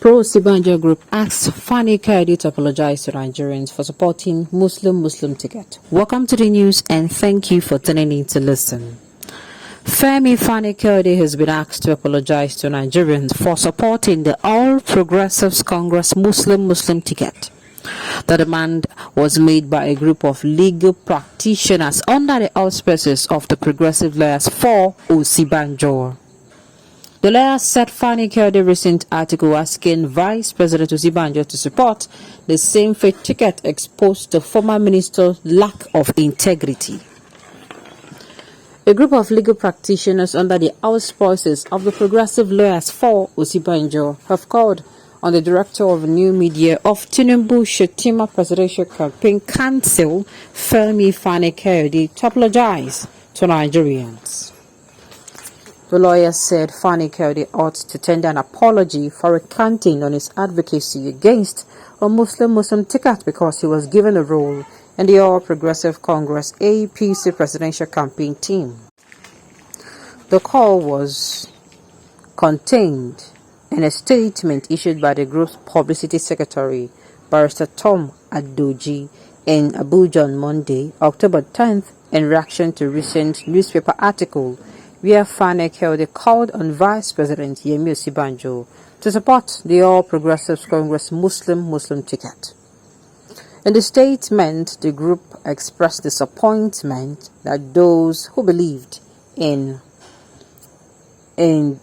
Pro-Osinbajo group asks Fani Kayode to apologize to Nigerians for supporting Muslim ticket. Welcome to the news and thank you for tuning in to listen. Fani Kayode has been asked to apologize to Nigerians for supporting the All Progressives Congress Muslim ticket. The demand was made by a group of legal practitioners under the auspices of the Progressive Lawyers for Osinbajo. The lawyers said Fani Kayode's recent article asking Vice President Osinbajo to support the same faith ticket exposed the former minister's lack of integrity. A group of legal practitioners under the auspices of the Progressive Lawyers for Osinbajo have called on the director of new media of Tinubu Shettima Presidential Campaign Council, Fani Kayode, to apologize to Nigerians. The lawyer said Fani Kayode ought to tender an apology for recanting on his advocacy against a Muslim ticket because he was given a role in the All Progressive Congress APC presidential campaign team. The call was contained in a statement issued by the group's publicity secretary, Barrister Tom Adoji, in Abuja on Monday, October 10th, in reaction to recent newspaper article where Fani Kayode called on Vice President Yemi Osinbajo to support the All Progressives Congress Muslim ticket. In the statement, the group expressed disappointment that those who believed in Fani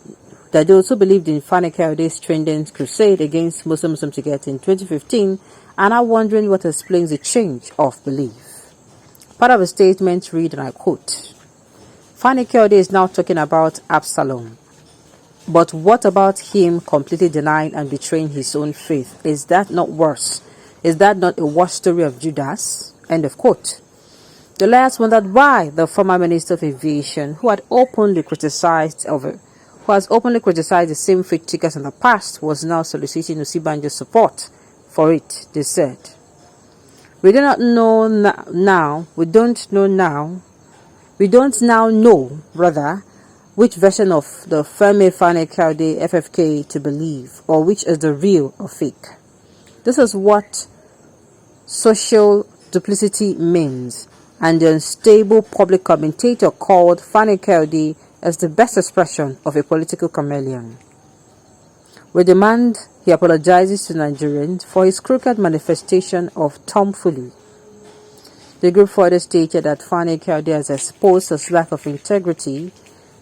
Kayode's trending crusade against Muslim ticket in 2015 are now wondering what explains the change of belief. Part of the statement read, and I quote, Fani Kayode is now talking about Absalom. But what about him completely denying and betraying his own faith? Is that not worse? Is that not a worse story of Judas? End of quote. The lawyers wondered why the former Minister of Aviation, who has openly criticized the same faith tickets in the past, was now soliciting Osinbajo's support for it, they said. We don't now know which version of the Fani Kayode FFK to believe, or which is the real or fake. This is what social duplicity means, and the unstable public commentator called Fani Kayode as the best expression of a political chameleon. We demand he apologizes to Nigerians for his crooked manifestation of tomfoolery. The group further stated that Fani Kayode has exposed his lack of integrity,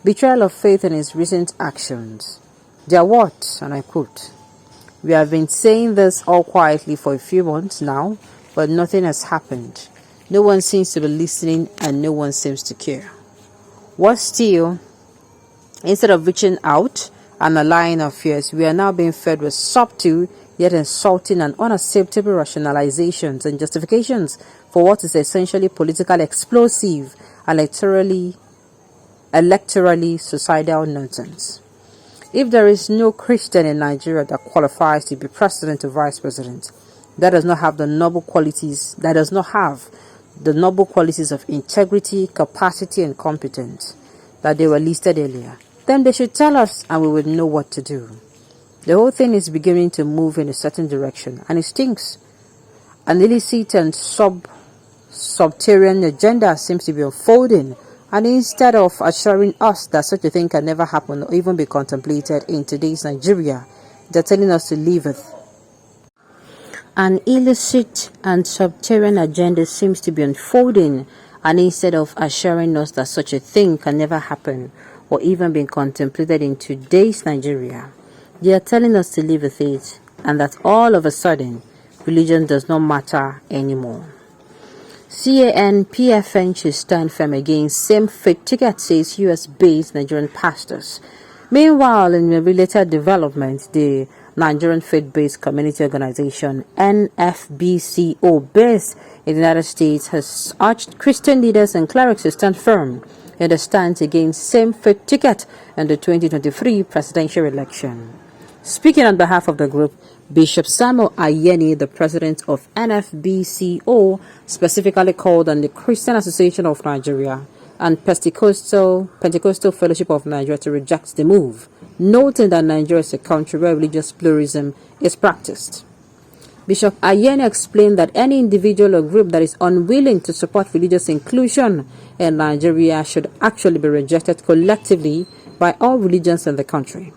betrayal of faith in his recent actions. Their words, and I quote, "We have been saying this all quietly for a few months now, but nothing has happened. No one seems to be listening and no one seems to care. Worse still, instead of reaching out and allaying our fears, we are now being fed with subtle yet insulting and unacceptable rationalizations and justifications for what is essentially political explosive and electorally suicidal nonsense. If there is no Christian in Nigeria that qualifies to be president or vice president, that does not have the noble qualities of integrity, capacity, and competence that they were listed earlier, then they should tell us and we would know what to do. The whole thing is beginning to move in a certain direction, and it stinks. An illicit and subterranean agenda seems to be unfolding, and instead of assuring us that such a thing can never happen or even be contemplated in today's Nigeria, they're telling us to leave it. An illicit and subterranean agenda seems to be unfolding, and instead of assuring us that such a thing can never happen or even be contemplated in today's Nigeria, they are telling us to live with it, and that all of a sudden, religion does not matter anymore. CAN-PFN should stand firm against same-faith ticket, says US-based Nigerian pastors. Meanwhile, in a related development, the Nigerian faith-based community organization NFBCO, based in the United States, has urged Christian leaders and clerics to stand firm in the stance against same-faith ticket in the 2023 presidential election. Speaking on behalf of the group, Bishop Samuel Ayeni, the president of NFBCO, specifically called on the Christian Association of Nigeria and Pentecostal Fellowship of Nigeria to reject the move, noting that Nigeria is a country where religious pluralism is practiced. Bishop Ayene explained that any individual or group that is unwilling to support religious inclusion in Nigeria should actually be rejected collectively by all religions in the country.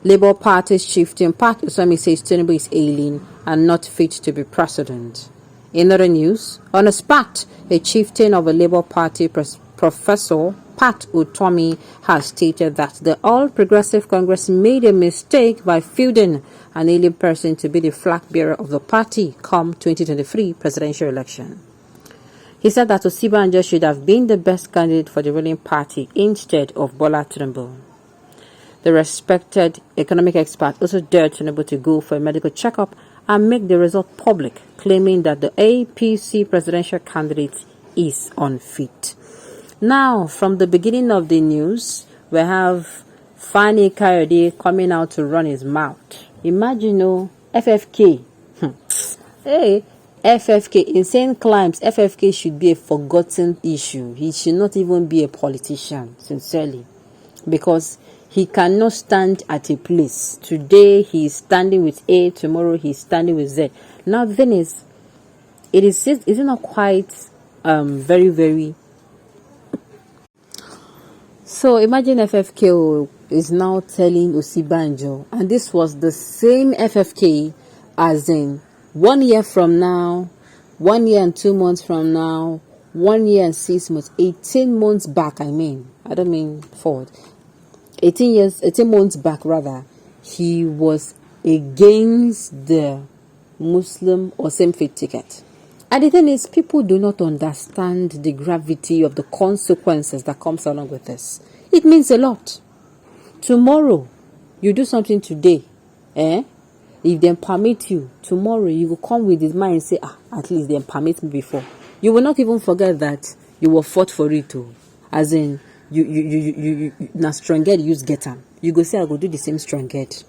Labour Party's chieftain Pat Usami says Tinubu is ailing and not fit to be president. In other news, on a spot, a chieftain of a Labour Party, Professor Pat Utomi, has stated that the All Progressive Congress made a mistake by fielding an alien person to be the flag bearer of the party come 2023 presidential election. He said that Osinbajo should have been the best candidate for the ruling party instead of Bola Tinubu. The respected economic expert also dared Tinubu to go for a medical checkup and make the result public, claiming that the APC presidential candidate is unfit. Now, from the beginning of the news, we have Fani Kayode coming out to run his mouth. Imagine, FFK. Hey, FFK, insane claims. FFK should be a forgotten issue. He should not even be a politician, sincerely, because he cannot stand at a place. Today he is standing with A, tomorrow he is standing with Z. Now the thing is, is it not quite very, very. So imagine FFK is now telling Osinbajo, and this was the same FFK as in 1 year from now, 1 year and 2 months from now, 1 year and 6 months, 18 months back. I don't mean forward. 18 months back rather, he was against the Muslim or same-faith ticket. And the thing is, people do not understand the gravity of the consequences that comes along with this. It means a lot. Tomorrow, you do something today, if they permit you, tomorrow you will come with this mind and say, at least they permit me before. You will not even forget that you were fought for it too. As in, you na strong head use get am. You go say I go do the same strong head.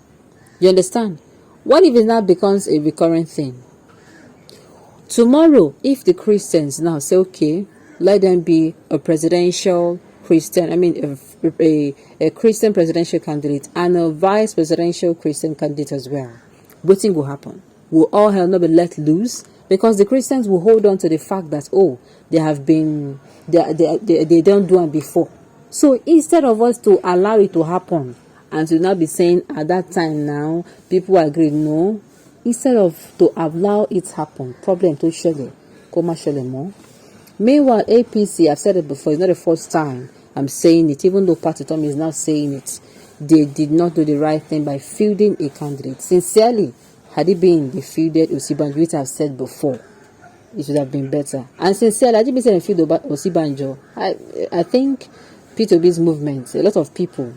You understand? What if it now becomes a recurrent thing? Tomorrow, if the Christians now say, okay, let them be a presidential Christian, a Christian presidential candidate and a vice presidential Christian candidate as well, what thing will happen? Will all hell not be let loose? Because the Christians will hold on to the fact that, they have been, they don't do it before. So instead of us to allow it to happen and to not be saying at that time now, people agreed, no. Instead of to allow it happen, problem to shele, koma shele more. Meanwhile, APC, I've said it before, it's not the first time I'm saying it, even though Pat Utomi is now saying it. They did not do the right thing by fielding a candidate. Sincerely, had it been the fielded Osinbajo, which I've said before, it should have been better. And sincerely, I didn't say the field about Osinbajo. I think P2B's movement, a lot of people,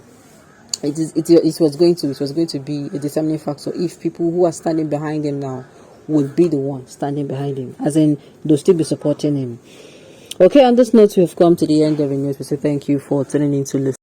it was going to be a determining factor if people who are standing behind him now would be the one standing behind him, as in they'll still be supporting him. Okay, on this note, we have come to the end of the news. We say thank you for tuning in to listen.